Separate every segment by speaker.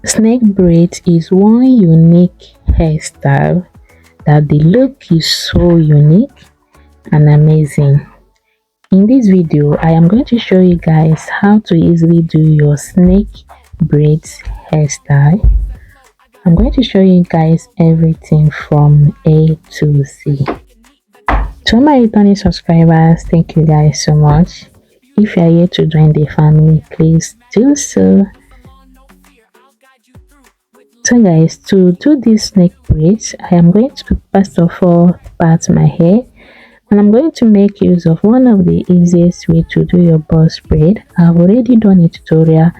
Speaker 1: Snake braids is one unique hairstyle that the look is so unique and amazing. In this video, I am going to show you guys how to easily do your snake braids hairstyle. I'm going to show you guys everything from A to Z. To my returning subscribers, thank you guys so much. If you are here to join the family, please do so. So guys, to do this snake braids, I am going to first of all part my hair, and I'm going to make use of one of the easiest way to do your boss braid. I've already done a tutorial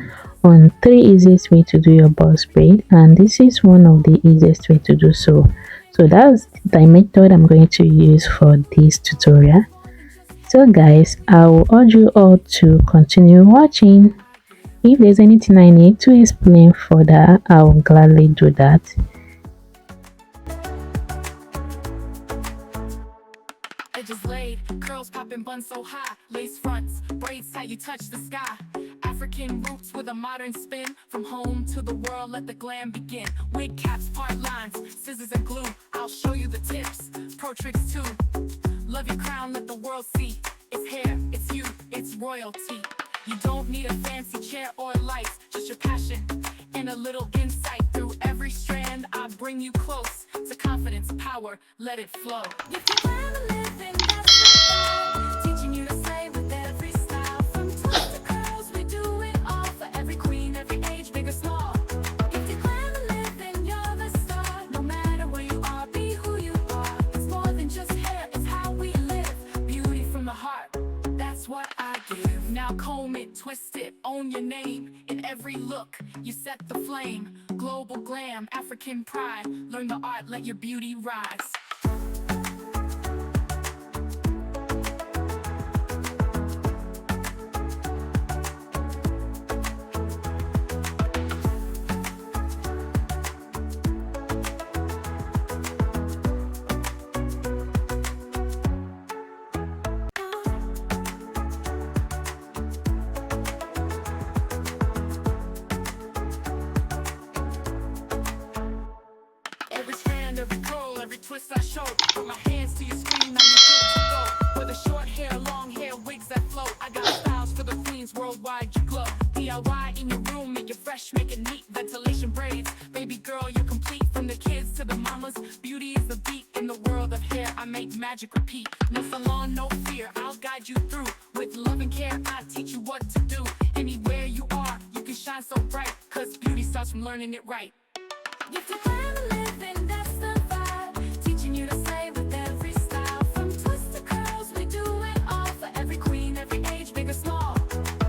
Speaker 1: on 3 easiest way to do your boss braid, and this is one of the easiest way to do so. So that's the method I'm going to use for this tutorial. So guys, I will urge you all to continue watching. If there's anything I need to explain further, I will gladly do that.
Speaker 2: Edges laid, curls popping, bun so high, lace fronts, braids tight, you touch the sky. African roots with a modern spin, from home to the world, let the glam begin. Wig caps, part lines, scissors and glue, I'll show you the tips, pro tricks too. Love your crown, let the world see. It's hair, it's you, it's royalty. You don't need a fancy chair or lights, just your passion and a little insight. Through every strand, I bring you close to confidence, power, let it flow. If you plan to live in that teaching you to slay with every style. From twists to curls, we do it all for every queen, every age, big or small. If you plan to live, then you're the star. No matter where you are, be who you are. It's more than just hair, it's how we live. Beauty from the heart, that's what I give. Now comb it, twist it, own your name. In every look, you set the flame. Global glam, African pride. Learn the art, let your beauty rise. Every strand, every curl, every twist I show. Put my hands to your screen, now you're good to go. Whether short hair, long hair, wigs that float, I got styles for the queens worldwide, you glow. DIY in your room, make it fresh, make it neat. Ventilation braids, baby girl, you're complete. From the kids to the mamas, beauty is the beat. In the world of hair, I make magic repeat. No salon, no fear, I'll guide you through. With love and care, I teach you what to do. Anywhere you are, you can shine so bright, cause beauty starts from learning it right. If you plan to live, then that's the vibe. Teaching you to slay with every style. From twists to curls, we do it all for every queen, every age, big or small.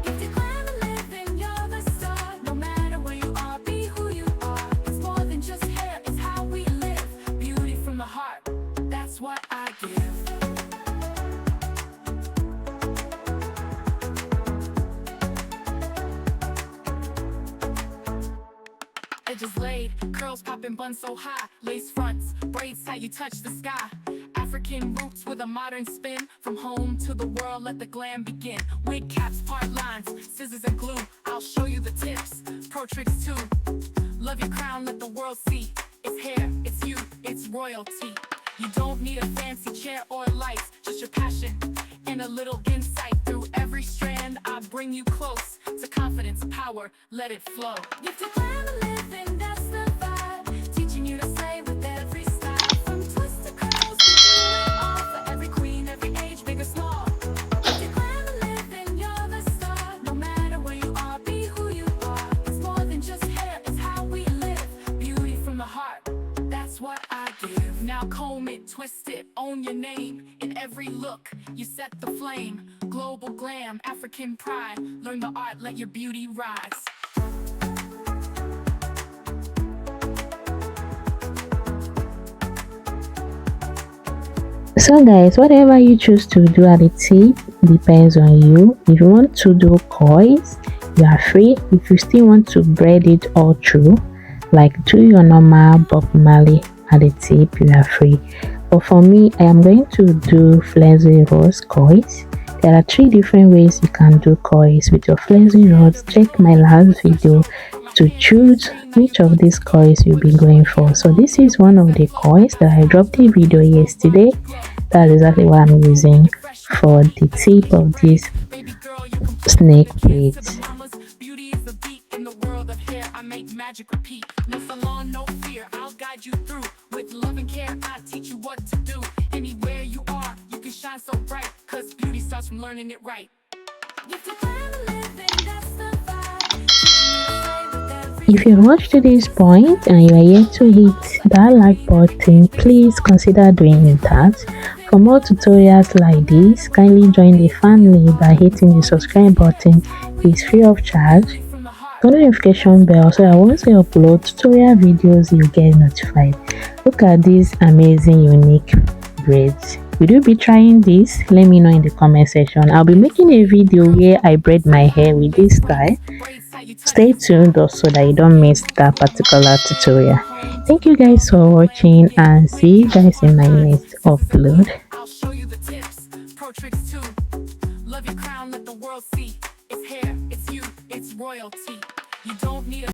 Speaker 2: If you plan to live, then you're the star. No matter where you are, be who you are. It's more than just hair, it's how we live. Beauty from the heart, that's what I give. Edges laid, curls popping, bun so high, lace fronts, braids tight, you touch the sky. African roots with a modern spin, from home to the world, let the glam begin. Wig caps, part lines, scissors and glue, I'll show you the tips, pro tricks too. Love your crown, let the world see. It's hair, it's you, it's royalty. You don't need a fancy chair or lights, just your passion and a little insight. Through every strand, I bring you close to confidence, power, let it flow. If you plan to live, then that's the vibe. Teaching you to slay with every style. From twists to curls, we do it all for every queen, every age, big or small. If you plan to live, then you're the star. No matter where you are, be who you are. It's more than just hair, it's how we live. Beauty from the heart, that's what I give. Now comb it, twist it, own your name. In every look, you set the flame. Global glam, African pride. Learn the art, let your beauty rise.
Speaker 1: So guys, whatever you choose to do at the tip depends on you. If you want to do coils, you are free. If you still want to braid it all through, like do your normal Bob Marley at the tip, you are free. But for me, I am going to do flexi rose coils. There are 3 different ways you can do coils with your flexi rods. Check my last video to choose which of these coils you'll be going for. So this is one of the coils that I dropped a video yesterday. That's exactly what I'm using for the tip of this snake braids.
Speaker 2: Beauty is a beat in the world of hair. I make magic repeat. No salon, no fear. I'll guide you through. With love and care, I teach you what to do. Anywhere you are, you can shine so bright. Cause beauty starts from learning it right.
Speaker 1: If you watched to this point and you are yet to hit that like button, please consider doing that. For more tutorials like this, kindly join the family by hitting the subscribe button. It's free of charge. Turn the notification bell so that once I upload tutorial videos, you get notified. Look at these amazing unique braids. Will you be trying this? Let me know in the comment section. I'll be making a video where I braid my hair with this style. Stay tuned though so that you don't miss that particular tutorial. Thank you guys for watching and see you guys in my next upload.
Speaker 2: I'll show you the tips, pro tricks too. Love your crown, let the world see. It's hair, it's you, it's royalty. You don't need a